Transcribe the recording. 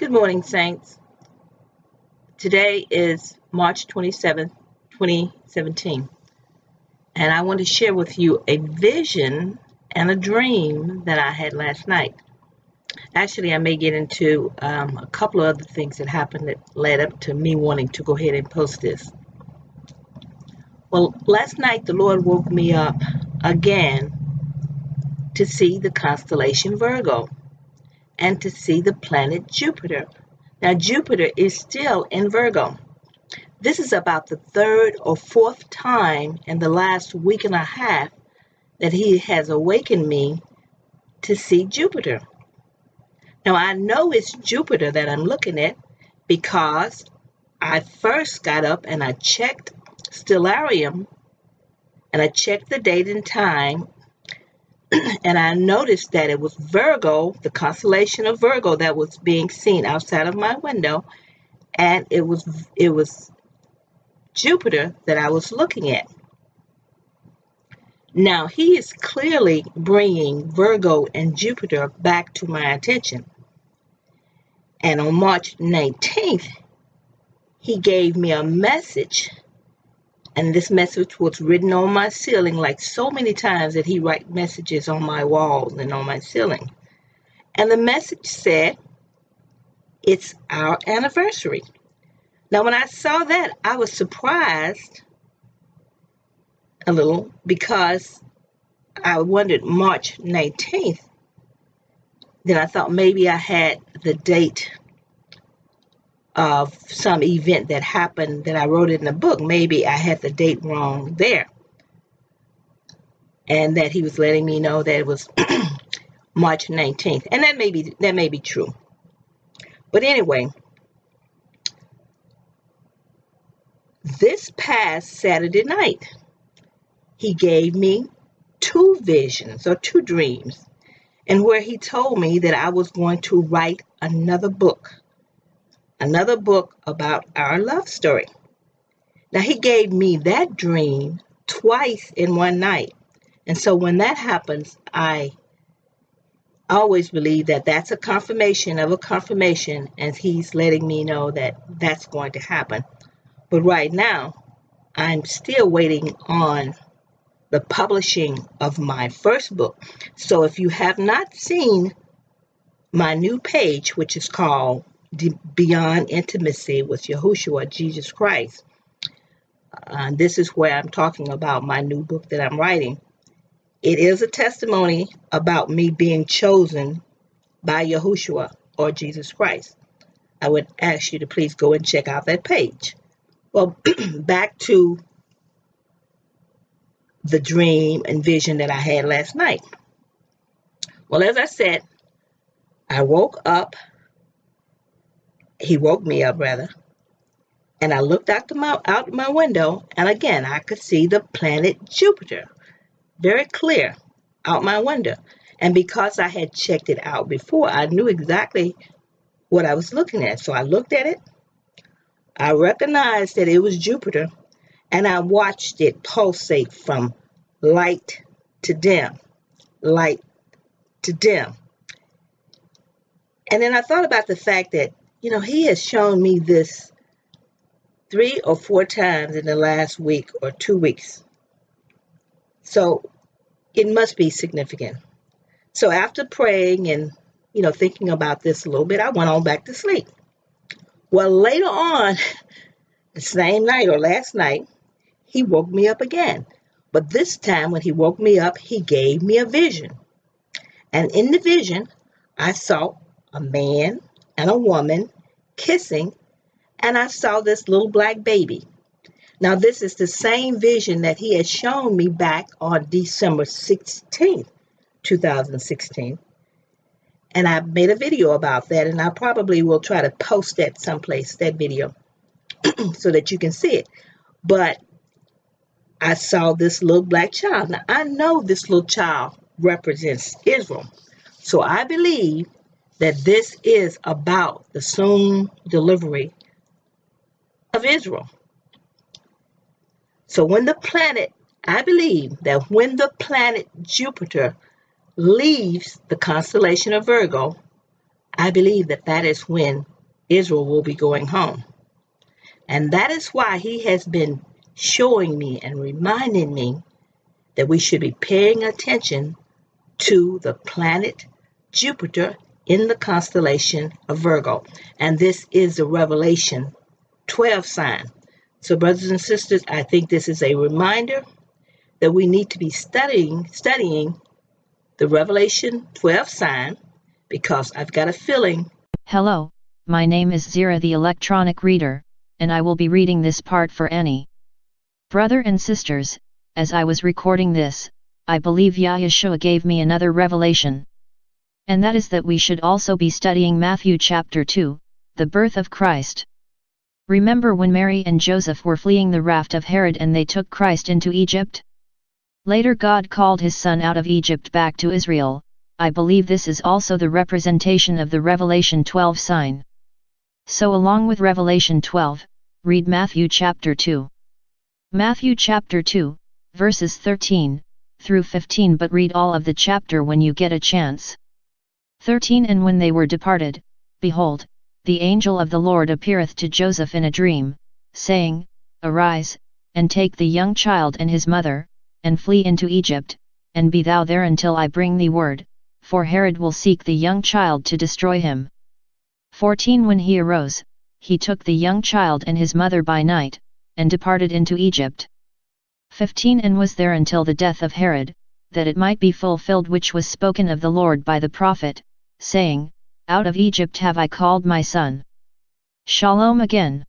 Good morning, Saints. Today is March 27th, 2017, and I want to share with you a vision and a dream that I had last night. Actually, I may get into a couple of other things that happened that led up to me wanting to go ahead and post this. Well, last night the Lord woke me up again to see the constellation Virgo and to see the planet Jupiter. Now, Jupiter is still in Virgo. This is about the third or fourth time in the last week and a half that he has awakened me to see Jupiter. Now, I know it's Jupiter that I'm looking at because I first got up and I checked Stellarium and I checked the date and time, and I noticed that it was Virgo, the constellation of Virgo, that was being seen outside of my window, and it was Jupiter that I was looking at. Now, he is clearly bringing Virgo and Jupiter back to my attention. And on March 19th, he gave me a message. And this message was written on my ceiling, like so many times that he writes messages on my walls and on my ceiling. And the message said, "It's our anniversary." Now, when I saw that, I was surprised a little because I wondered March 19th. Then I thought maybe I had the date of some event that happened that I wrote in the book. Maybe I had the date wrong there. And that he was letting me know that it was March 19th. And that may be true. But anyway, this past Saturday night, he gave me two visions or two dreams, and where he told me that I was going to write another book about our love story. Now, he gave me that dream twice in one night. And so when that happens, I always believe that that's a confirmation of a confirmation, and he's letting me know that that's going to happen. But right now, I'm still waiting on the publishing of my first book. So if you have not seen my new page, which is called Beyond Intimacy with Yahushua, Jesus Christ, this is where I'm talking about my new book that I'm writing. It is a testimony about me being chosen by Yahushua or Jesus Christ. I would ask you to please go and check out that page. Well, back to the dream and vision that I had last night. Well, as I said, I woke up. He woke me up, rather. And I looked out my window, and again, I could see the planet Jupiter very clear out my window. And because I had checked it out before, I knew exactly what I was looking at. So I looked at it. I recognized that it was Jupiter, and I watched it pulsate from light to dim, light to dim. And then I thought about the fact that, he has shown me this 3 or 4 times in the last week or 2 weeks. So it must be significant. So after praying and, thinking about this a little bit, I went on back to sleep. Well, later on, the same night or last night, he woke me up again. But this time when he woke me up, he gave me a vision. And in the vision, I saw a man and a woman kissing, and I saw this little black baby. Now, this is the same vision that he had shown me back on December 16th, 2016. And I made a video about that, and I probably will try to post that someplace, that video, so that you can see it. But I saw this little black child. Now, I know this little child represents Israel. So I believe that this is about the soon delivery of Israel. So I believe that when the planet Jupiter leaves the constellation of Virgo, I believe that that is when Israel will be going home. And that is why he has been showing me and reminding me that we should be paying attention to the planet Jupiter in the constellation of Virgo. And this is the Revelation 12 sign. So brothers and sisters, I think this is a reminder that we need to be studying the Revelation 12 sign, because I've got a feeling. Hello, my name is Zira the electronic reader, and I will be reading this part for any brother and sisters. As I was recording this, I believe Yahshua gave me another revelation. And that is that we should also be studying Matthew chapter 2, the birth of Christ. Remember when Mary and Joseph were fleeing the wrath of Herod and they took Christ into Egypt? Later God called his son out of Egypt back to Israel. I believe this is also the representation of the Revelation 12 sign. So along with Revelation 12, read Matthew chapter 2. Matthew chapter 2, verses 13 through 15, but read all of the chapter when you get a chance. 13 And when they were departed, behold, the angel of the Lord appeareth to Joseph in a dream, saying, Arise, and take the young child and his mother, and flee into Egypt, and be thou there until I bring thee word, for Herod will seek the young child to destroy him. 14 When he arose, he took the young child and his mother by night, and departed into Egypt. 15 And was there until the death of Herod, that it might be fulfilled which was spoken of the Lord by the prophet, saying, Out of Egypt have I called my son. Shalom again.